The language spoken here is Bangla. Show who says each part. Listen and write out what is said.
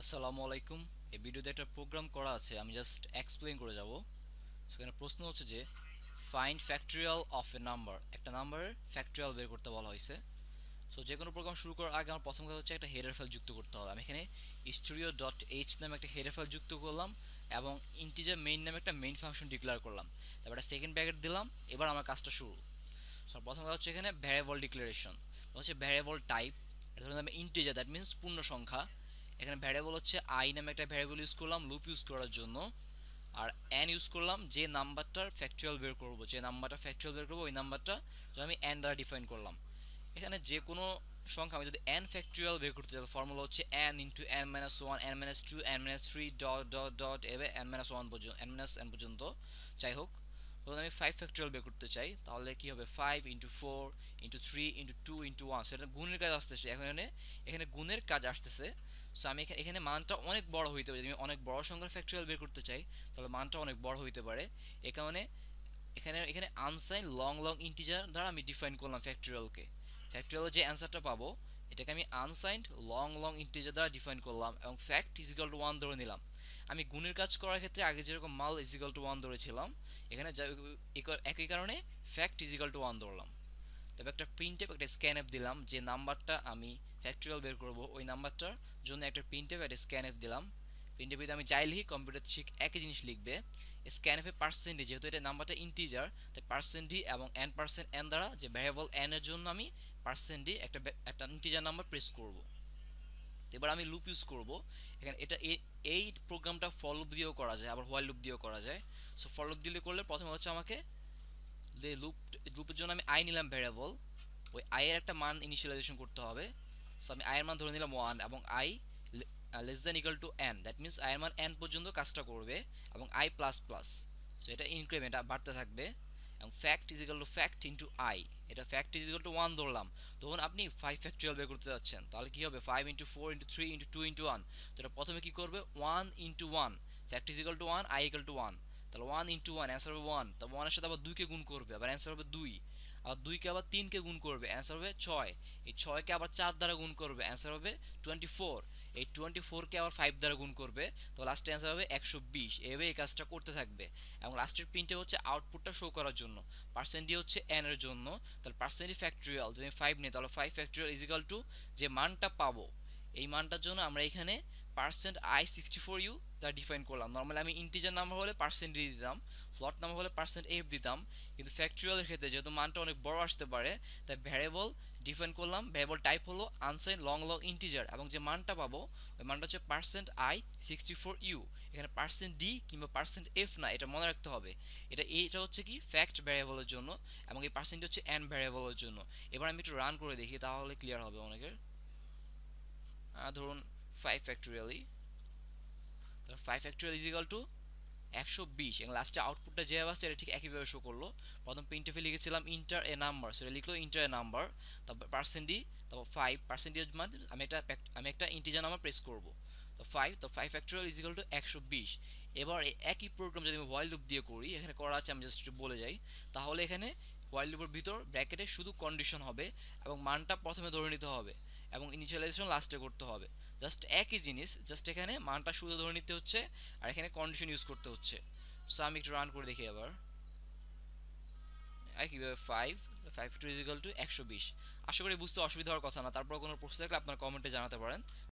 Speaker 1: আসসালামু আলাইকুম। এই ভিডিওতে একটা প্রোগ্রাম করা আছে, আমি জাস্ট এক্সপ্লেইন করে যাব। সেখানে প্রশ্ন হচ্ছে যে find factorial of A number, একটা নাম্বারের ফ্যাক্টরিয়াল বের করতে বলা হয়েছে। সো যে কোনো প্রোগ্রাম শুরু করার আগে আমার প্রথম কাজ হচ্ছে একটা হেডার ফাইল যুক্ত করতে হবে। আমি এখানে স্টুডিও ডট এইচ নামে একটা হেডার ফাইল যুক্ত করলাম এবং ইন্টিজার মেইন নামে একটা মেইন ফাংশন ডিক্লেয়ার করলাম। তারপর একটা সেকেন্ড ব্র্যাকেট দিলাম। এবার আমার কাজটা শুরু। সো প্রথম কাজ হচ্ছে এখানে ভ্যারিয়েবল ডিক্লারেশন, হচ্ছে ভ্যারিয়েবল টাইপ। এটা ধরুন আমি ইন্টিজার, দ্যাট মিনস পূর্ণ সংখ্যা। এখানে ভ্যারিয়েবল হচ্ছে আই নামে একটা ভ্যারিয়েবল ইউজ করলাম লুপ ইউজ করার জন্য। আর এন ইউজ করলাম যে নাম্বারটার ফ্যাক্টুয়াল বের করব, যে নাম্বারটা ফ্যাক্টুয়াল বের করবো ওই নাম্বারটা আমি এন দ্বারা ডিফাইন করলাম। এখানে যে কোনো সংখ্যা আমি যদি এন ফ্যাক্টুয়াল বের করতে চাই, ফর্মুলা হচ্ছে n into n minus one, n minus two, n minus three, dot dot dot এভাবে এন মাইনাস ওয়ান পর্যন্ত, এন মাইনাস এন পর্যন্ত। যাই হোক, ধরুন আমি ফাইভ ফ্যাক্টুয়াল বের করতে চাই, তাহলে কি হবে five into four into three into two into one. সেটা গুণের কাজ আসতেছে, এখানে এখানে গুণের কাজ আসতেছে। সো আমি এখানে মানটা অনেক বড় হইতে পারে, যদি আমি অনেক বড় সংখ্যার ফ্যাক্টুয়াল বের করতে চাই তাহলে মানটা অনেক বড় হইতে পারে। এ কারণে এখানে এখানে আনসাইন লং লং ইন্টিজার দ্বারা আমি ডিফাইন করলাম ফ্যাক্টরিয়ালকে। ফ্যাক্টরিয়ালের যে অ্যান্সারটা পাবো এটাকে আমি আনসাইন্ড লং লং ইন্টিজার দ্বারা ডিফাইন করলাম এবং ফ্যাক্ট ইজিক্যাল টু ওয়ান ধরে নিলাম। আমি গুণের কাজ করার ক্ষেত্রে আগে যেরকম মাল ইজিক্যাল টু ওয়ান ধরেছিলাম, এখানে একই কারণে ফ্যাক্ট ইজিক্যাল টু ওয়ান ধরলাম। তবে একটা প্রিন্টএফ একটা স্ক্যানএফ দিলাম, যে নাম্বারটা আমি ফ্যাক্টরিয়াল বের করব ওই নাম্বারটার জন্য একটা প্রিন্টএফ একটা স্ক্যানএফ দিলাম। প্রিন্টএফে আমি যাই লিখি কম্পিউটার ঠিক একই জিনিস লিখবে। স্ক্যানএফে পার্সেন্টেজ, যেহেতু এটা নাম্বারটা ইন্টিজার তাই পার্সেন্ট ডি এবং এন পার্সেন্ট এন দ্বারা যে ভ্যারিয়েবল এন এর জন্য আমি পার্সেন্ট ডি একটা একটা ইন্টিজার নাম্বার প্রেস করব। এবার আমি লুপ ইউজ করব এখানে। এটা এই প্রোগ্রামটা ফর লুপ দিয়েও করা যায়, আবার হোয়াইল লুপ দিয়েও করা যায়। সো ফর লুপ দিলে করলে প্রথমে হচ্ছে আমাকে যে লুপের জন্য আমি আই নিলাম ভ্যারিয়েবল, ওই আই এর একটা মান ইনিশিয়ালাইজেশন করতে হবে। সো আমি আই এর মান ধরে নিলাম ওয়ান এবং i less than equal to n, that means i এর মান এন পর্যন্ত কাজটা করবে এবং আই প্লাস প্লাস। সো এটা ইনক্রিমেন্ট বাড়তে থাকবে এবং fact is equal to fact into i. এটা fact is equal to one ধরলাম। তখন আপনি ফাইভ ফ্যাক্টরিয়াল বের করতে যাচ্ছেন, তাহলে কি হবে five into four into three into two into one. তো এটা প্রথমে কি করবে one into one, fact is equal to one, i equal to one. তাহলে ওয়ান ইন্টু ওয়ান অ্যান্সার হবে ওয়ান, তারপর ওয়ানের সাথে আবার দুইকে গুণ করবে, আবার অ্যান্সার হবে দুই। আবার দুইকে আবার তিনকে গুণ করবে, অ্যান্সার হবে ছয়। এই ছয়কে আবার চার দ্বারা গুণ করবে, অ্যান্সার হবে টোয়েন্টি ফোর। এই টোয়েন্টি ফোরকে আবার ফাইভ দ্বারা গুণ করবে, তো লাস্টে অ্যান্সার হবে একশো বিশ। এভাবে এই কাজটা করতে থাকবে এবং লাস্টের প্রিন্টে হচ্ছে আউটপুটটা শো করার জন্য। পার্সেন্ট ডি হচ্ছে এন এর জন্য, তাহলে পার্সেন্ট ডি ফ্যাক্টরিয়াল যদি ফাইভ নিই তাহলে ফাইভ ফ্যাক্টরিয়াল ইজিক্যাল টু যে মানটা পাবো এই মানটার জন্য আমরা এখানে percent I sixty four u তা ডিফাইন করলাম। নর্মালি আমি ইন্টিজার নাম্বার হলে পার্সেন্ট ডি দিতাম, ফ্লট নাম্বার হলে পার্সেন্ট এফ দিতাম, কিন্তু ফ্যাক্টরিয়ালের ক্ষেত্রে যেহেতু মানটা অনেক বড় আসতে পারে তাই ভ্যারিয়েবল ডিফাইন করলাম। ভ্যারিয়েবল টাইপ হলো আনসাইন লং লং ইন্টিজার এবং যে মানটা পাবো ওই মানটা হচ্ছে percent I sixty four u. এখানে পার্সেন্ট ডি কিংবা পার্সেন্ট এফ না, এটা মনে রাখতে হবে। এটা হচ্ছে কি ফ্যাক্ট ভ্যারিয়েবলের জন্য এবং এই পার্সেন্ট হচ্ছে এন ভ্যারিয়েবলের জন্য। এবার আমি একটু রান করে দেখি, তাহলে ক্লিয়ার হবে অনেকের। ধরুন ফাইভ ফ্যাক্টরিয়ালি, five factorial is equal to একশো বিশ এবং লাস্টে আউটপুটটা যে আসছে এটা ঠিক একইভাবে শো করলো। প্রথম প্রিন্টএফে লিখেছিলাম ইন্টার এ নাম্বার, সেটা লিখলো ইন্টার এ নাম্বার, তারপর পার্সেন্ট ডি, তারপর ফাইভ পার্সেন্টেজ মানে আমি একটা ইন্টিজার নাম্বার প্রেস করব। তো five factorial is equal to একশো বিশ। এবার এই একই প্রোগ্রাম যদি আমি হোয়াইল লুপ দিয়ে করি, এখানে করা আছে আমি জাস্ট একটু বলে যাই, তাহলে এখানে হোয়াইল লুপের ভিতর ব্র্যাকেটে শুধু কন্ডিশন হবে এবং মানটা প্রথমে ধরে নিতে হবে এবং ইনিশিয়ালাইজেশন লাস্টে করতে হবে। জাস্ট একই জিনিস, জাস্ট এখানে মানটা শুধু ধরে নিতে হচ্ছে আর এখানে কন্ডিশন ইউজ করতে হচ্ছে। সো আমি একটু রান করে দেখি আবার একইভাবে five five two equal to একশো বিশ। আশা করি বুঝতে অসুবিধা হওয়ার কথা না। তারপর কোনো প্রশ্ন থাকলে আপনার কমেন্টে জানাতে পারেন।